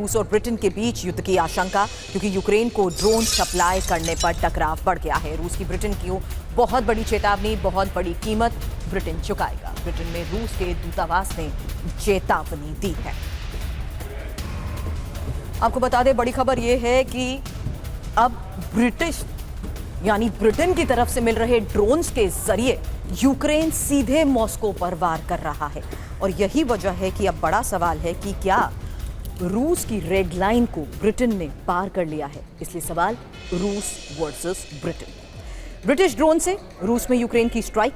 रूस और ब्रिटेन के बीच युद्ध की आशंका, क्योंकि यूक्रेन को ड्रोन सप्लाई करने पर टकराव बढ़ गया है। रूस की ब्रिटेन की बहुत बड़ी चेतावनी, बहुत बड़ी कीमत ब्रिटेन चुकाएगा। ब्रिटेन में रूस के दूतावास ने चेतावनी दी है। आपको बता दें, बड़ी खबर यह है कि अब ब्रिटेन की तरफ से मिल रहे ड्रोन्स के जरिए यूक्रेन सीधे मॉस्को पर वार कर रहा है। और यही वजह है कि अब बड़ा सवाल है कि क्या रूस की रेड लाइन को ब्रिटेन ने पार कर लिया है। इसलिए सवाल रूस वर्सेस ब्रिटेन। ब्रिटिश ड्रोन से रूस में यूक्रेन की स्ट्राइक,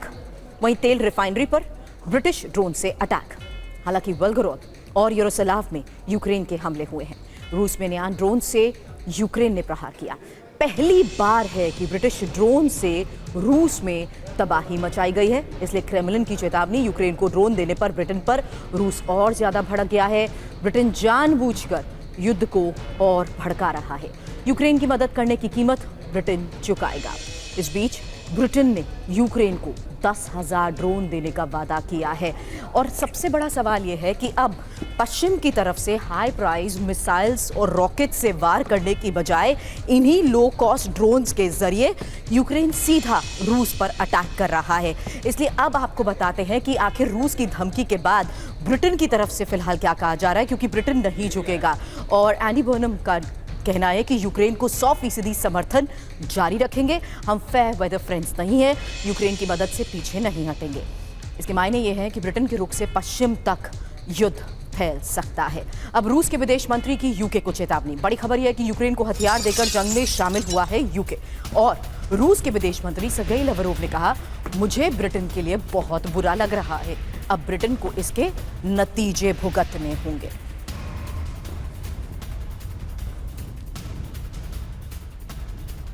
वहीं तेल रिफाइनरी पर ब्रिटिश ड्रोन से अटैक। हालांकि वेल्गोरोद और यरोस्लाव में यूक्रेन के हमले हुए हैं। रूस में नया ड्रोन से यूक्रेन ने प्रहार किया। पहली बार है कि ब्रिटिश ड्रोन से रूस में तबाही मचाई गई है। इसलिए क्रेमलिन की चेतावनी, यूक्रेन को ड्रोन देने पर ब्रिटेन पर रूस और ज्यादा भड़क गया है। ब्रिटेन जानबूझकर युद्ध को और भड़का रहा है। यूक्रेन की मदद करने की कीमत ब्रिटेन चुकाएगा। इस बीच ब्रिटेन ने यूक्रेन को 10,000 ड्रोन देने का वादा किया है। और सबसे बड़ा सवाल यह है कि अब पश्चिम की तरफ से हाई प्राइस मिसाइल्स और रॉकेट से वार करने की बजाय इन्हीं लो कॉस्ट ड्रोन्स के जरिए यूक्रेन सीधा रूस पर अटैक कर रहा है। इसलिए अब आपको बताते हैं कि आखिर रूस की धमकी के बाद ब्रिटेन की तरफ से फिलहाल क्या कहा जा रहा है, क्योंकि ब्रिटेन नहीं झुकेगा। और एंडी बर्नम का कहना है कि यूक्रेन को 100% समर्थन जारी रखेंगे। हम फेयर वेदर फ्रेंड्स नहीं है, यूक्रेन की मदद से पीछे नहीं हटेंगे। इसके मायने ये है कि ब्रिटेन के रुख से पश्चिम तक युद्ध फैल सकता है। अब रूस के विदेश मंत्री की यूके को चेतावनी। बड़ी खबर यह है कि यूक्रेन को हथियार देकर जंग में शामिल हुआ है यूके। और रूस के विदेश मंत्री सर्गेई लावरोव ने कहा, मुझे ब्रिटेन के लिए बहुत बुरा लग रहा है। अब ब्रिटेन को इसके नतीजे भुगतने होंगे।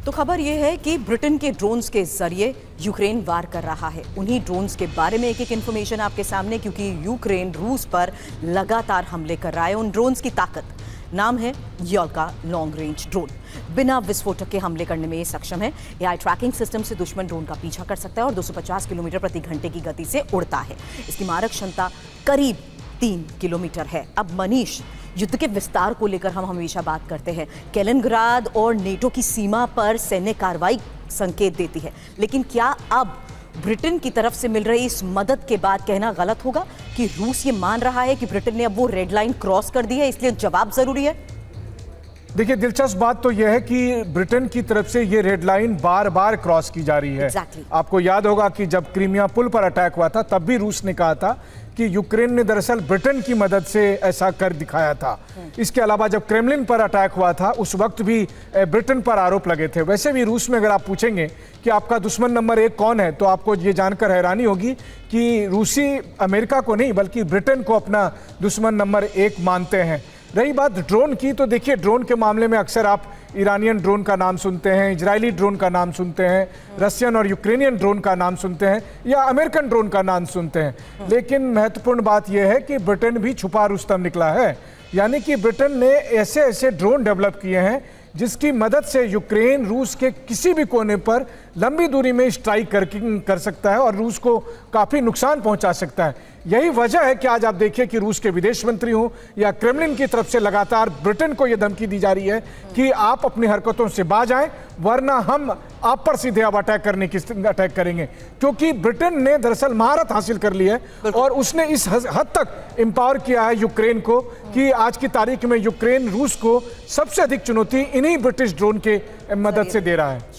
तो खबर यह है कि ब्रिटेन के ड्रोन्स के जरिए यूक्रेन वार कर रहा है। उन्हीं ड्रोन्स के बारे में एक इंफॉर्मेशन आपके सामने, क्योंकि यूक्रेन रूस पर लगातार हमले कर रहा है। उन ड्रोन्स की ताकत, नाम है योल्का लॉन्ग रेंज ड्रोन। बिना विस्फोटक के हमले करने में ये सक्षम है। एआई ट्रैकिंग सिस्टम से दुश्मन ड्रोन का पीछा कर सकता है और 250 किलोमीटर प्रति घंटे की गति से उड़ता है। इसकी मारक क्षमता करीब 3 किलोमीटर है। अब मनीष, युद्ध के विस्तार को लेकर हम हमेशा बात करते हैं। कैलिनग्राद और नेटो की सीमा पर सैन्य कार्रवाई संकेत देती है, लेकिन क्या अब ब्रिटेन की तरफ से मिल रही इस मदद के बाद कहना गलत होगा कि रूस ये मान रहा है कि ब्रिटेन ने अब वो रेड लाइन क्रॉस कर दी है, इसलिए जवाब जरूरी है? देखिए, दिलचस्प बात तो यह है कि ब्रिटेन की तरफ से ये रेड लाइन बार बार क्रॉस की जा रही है। आपको याद होगा कि जब क्रीमिया पुल पर अटैक हुआ था, तब भी रूस ने कहा था कि यूक्रेन ने दरअसल ब्रिटेन की मदद से ऐसा कर दिखाया था। इसके अलावा जब क्रेमलिन पर अटैक हुआ था, उस वक्त भी ब्रिटेन पर आरोप लगे थे। वैसे भी रूस में अगर आप पूछेंगे कि आपका दुश्मन नंबर 1 कौन है, तो आपको ये जानकर हैरानी होगी कि रूसी अमेरिका को नहीं बल्कि ब्रिटेन को अपना दुश्मन नंबर 1 मानते हैं। रही बात ड्रोन की, तो देखिए, ड्रोन के मामले में अक्सर आप ईरानियन ड्रोन का नाम सुनते हैं, इजरायली ड्रोन का नाम सुनते हैं, रशियन और यूक्रेनियन ड्रोन का नाम सुनते हैं, या अमेरिकन ड्रोन का नाम सुनते हैं। लेकिन महत्वपूर्ण बात यह है कि ब्रिटेन भी छुपा रुस्तम निकला है। यानी कि ब्रिटेन ने ऐसे ऐसे ड्रोन डेवलप किए हैं जिसकी मदद से यूक्रेन रूस के किसी भी कोने पर लंबी दूरी में स्ट्राइक कर सकता है और रूस को काफ़ी नुकसान पहुंचा सकता है। यही वजह है कि आज आप देखिए कि रूस के विदेश मंत्री हों या क्रेमलिन की तरफ से लगातार ब्रिटेन को यह धमकी दी जा रही है कि आप अपनी हरकतों से बाज आएं, वरना हम आप पर सीधे अब अटैक करेंगे। क्योंकि ब्रिटेन ने दरअसल महारत हासिल कर ली है और उसने इस हद तक एम्पावर किया है यूक्रेन को कि आज की तारीख में यूक्रेन रूस को सबसे अधिक चुनौती इन्हीं ब्रिटिश ड्रोन के मदद से दे रहा है।